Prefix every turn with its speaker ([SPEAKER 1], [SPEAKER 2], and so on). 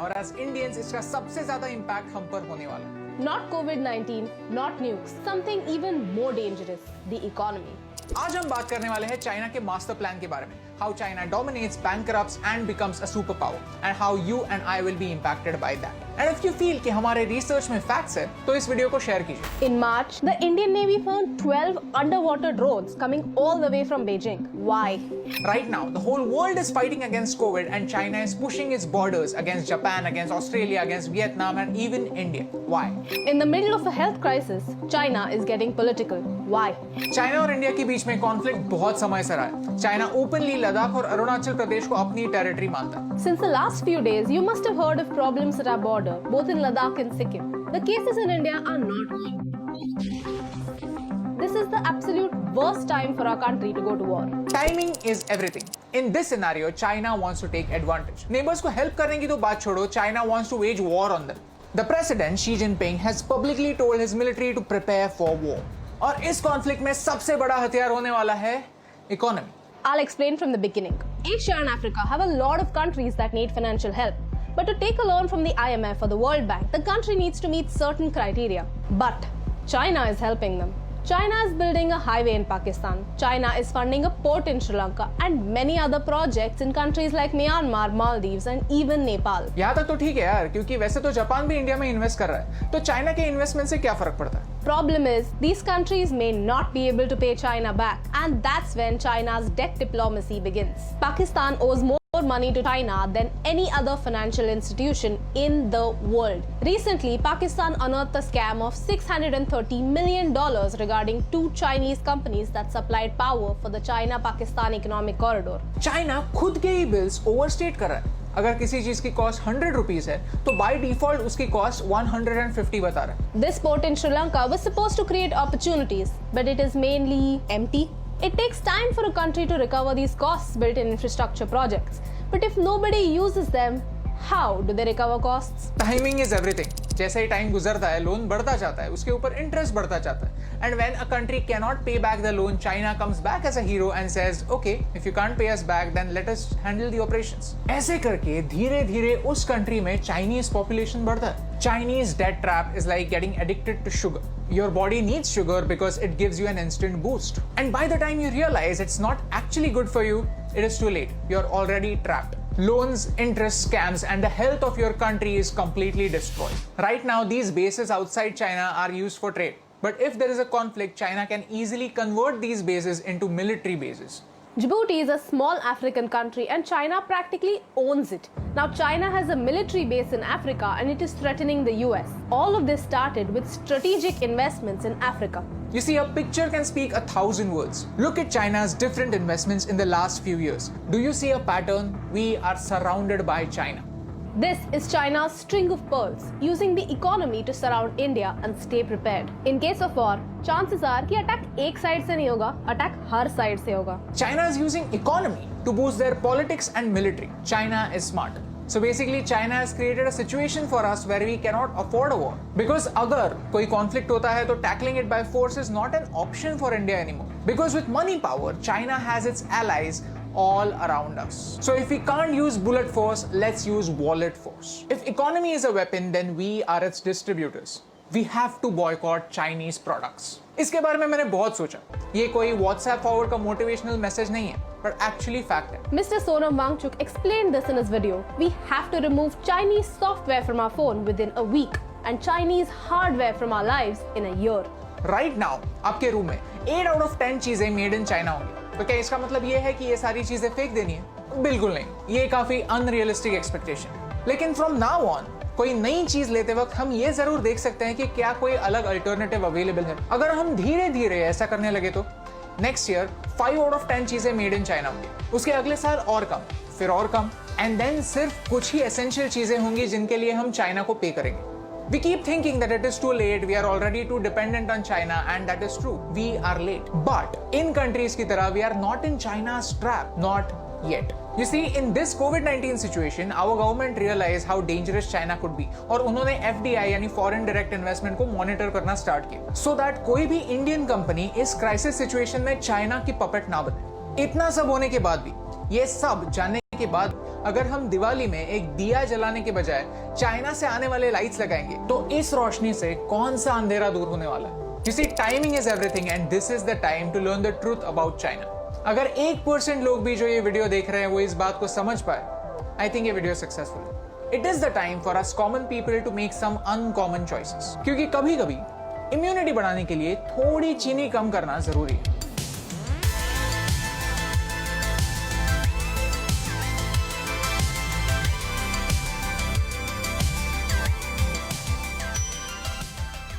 [SPEAKER 1] और as Indians इसका सबसे ज्यादा इम्पैक्ट हम पर होने वाला है।
[SPEAKER 2] Not COVID-19, not nukes, something even more dangerous, the economy.
[SPEAKER 1] आज हम बात करने वाले हैं चाइना के मास्टर प्लान के बारे में, how China dominates, bankrupts and becomes a superpower, and how you and I will be impacted by that. And if you feel कि हमारे रिसर्च में फैक्ट्स है, तो इस वीडियो को शेयर कीजिए।
[SPEAKER 2] In March, the Indian Navy found 12 underwater drones coming all the way from Beijing. Why?
[SPEAKER 1] Right now, the whole world is fighting against COVID, and China is pushing its borders against Japan, against Australia, against Vietnam, and even India. Why?
[SPEAKER 2] In the middle of a health crisis, China is getting political. Why?
[SPEAKER 1] China और India के बीच में conflict बहुत समय से रहा है। China openly Ladakh और अरुणाचल प्रदेश को अपनी टेरिटरी मानता है।
[SPEAKER 2] Since the last few days, you must have heard of problems at our border, both in Ladakh and Sikkim. The cases in India are not good. This is the absolute worst time for our country to go to war.
[SPEAKER 1] Timing is everything. In this scenario, China wants to take advantage. Neighbors को help करने की तो बात छोड़ो, China wants to wage war on them. The president Xi Jinping has publicly told his military to prepare for war. और इस conflict में सबसे बड़ा हथियार होने वाला है economy.
[SPEAKER 2] I'll explain from the beginning. Asia and Africa have a lot of countries that need financial help. But to take a loan from the IMF or the World Bank, the country needs to meet certain criteria. But China is helping them. China is building a highway in Pakistan. China is funding a port in Sri Lanka and many other projects in countries like Myanmar, Maldives and even Nepal.
[SPEAKER 1] यहाँ तक तो ठीक है यार, क्योंकि वैसे तो Japan भी इंडिया में इन्वेस्ट कर रहा है, तो चाइना के इन्वेस्टमेंट से क्या फर्क पड़ता है?
[SPEAKER 2] Problem is, these countries may not be able to pay China back, and that's when China's debt diplomacy begins. Pakistan owes more money to China than any other financial institution in the world. Recently, Pakistan unearthed a scam of $630 million regarding two Chinese companies that supplied power for the China-Pakistan economic corridor.
[SPEAKER 1] China खुद के ही bills overstate कर रहा है। अगर किसी चीज की cost 100 rupees है, तो बाय डिफॉल्ट उसकी कॉस्ट 150 बता रहा है।
[SPEAKER 2] This port in Sri Lanka was supposed to create opportunities, but it is mainly empty. It takes time for a country to recover these costs built in infrastructure projects. But if nobody uses them, how do they recover costs?
[SPEAKER 1] Timing is everything. जैसे ही time गुजरता है, loan बढ़ता जाता है, उसके ऊपर interest बढ़ता जाता है. And when a country cannot pay back the loan, China comes back as a hero and says, okay, if you can't pay us back, then let us handle the operations. ऐसे करके धीरे-धीरे उस country में Chinese population बढ़ता है. Chinese debt trap is like getting addicted to sugar. Your body needs sugar because it gives you an instant boost. And by the time you realize it's not actually good for you, it is too late. You're already trapped. Loans, interest, scams, and the health of your country is completely destroyed. Right now, these bases outside China are used for trade. But if there is a conflict, China can easily convert these bases into military bases.
[SPEAKER 2] Djibouti is a small African country and China practically owns it. Now China has a military base in Africa and it is threatening the US. All of this started with strategic investments in Africa.
[SPEAKER 1] You see, a picture can speak 1,000 words. Look at China's different investments in the last few years. Do you see a pattern? We are surrounded by China.
[SPEAKER 2] This is China's string of pearls, using the economy to surround India and stay prepared. In case of war, chances are कि attack एक side से नहीं होगा, attack हर side से होगा.
[SPEAKER 1] China is using economy to boost their politics and military. China is smart. So basically, China has created a situation for us where we cannot afford a war. Because अगर कोई conflict होता है तो tackling it by force is not an option for India anymore. Because with money power, China has its allies all around us. So if we can't use bullet force, let's use wallet force. If economy is a weapon, then we are its distributors. We have to boycott Chinese products. इसके बारे में मैंने बहुत सोचा. ये कोई WhatsApp forward का motivational message नहीं है, but actually fact है.
[SPEAKER 2] Mr. Sonam Wangchuk explained this in his video. We have to remove Chinese software from our phone within a week and Chinese hardware from our lives in a year.
[SPEAKER 1] Right now, आपके room में 8 out of 10 चीजें made in China होंगी. तो क्या इसका मतलब ये है कि ये सारी चीजें फेंक देनी है? बिल्कुल नहीं. ये काफी अनरियलिस्टिक एक्सपेक्टेशन. लेकिन फ्रॉम नाउ ऑन कोई नई चीज लेते वक्त हम ये जरूर देख सकते हैं कि क्या कोई अलग अल्टरनेटिव अवेलेबल है. अगर हम धीरे धीरे ऐसा करने लगे तो नेक्स्ट ईयर 5 out of 10 चीजें मेड इन चाइना होंगी. उसके अगले साल और कम, फिर और कम, एंड देन सिर्फ कुछ ही एसेंशियल चीजें होंगी जिनके लिए हम चाइना को पे करेंगे. We keep thinking that it is too late, we are already too dependent on China, and that is true. We are late. But in countries की तरह, we are not in China's trap. Not yet. You see, in this COVID-19 situation, our government realized how dangerous China could be. और उन्होंने FDI यानी Foreign Direct Investment को monitor करना start किया. So that कोई भी Indian company इस crisis situation में China की puppet ना बने. इतना सब होने के बाद भी, ये सब जानने के बाद अगर हम दिवाली में एक दिया जलाने के बजाय चाइना से आने वाले लाइट्स लगाएंगे तो इस रोशनी से कौन सा अंधेरा दूर होने वाला है? You see, timing is everything and this is the time to learn the truth about China. अगर 1% लोग भी जो ये वीडियो देख रहे हैं वो इस बात को समझ पाए, I think ये वीडियो सक्सेसफुल है। It is the time for us common people to make some uncommon choices. क्योंकि कभी-कभी इम्यूनिटी बढ़ाने के लिए थोड़ी चीनी कम करना जरूरी है।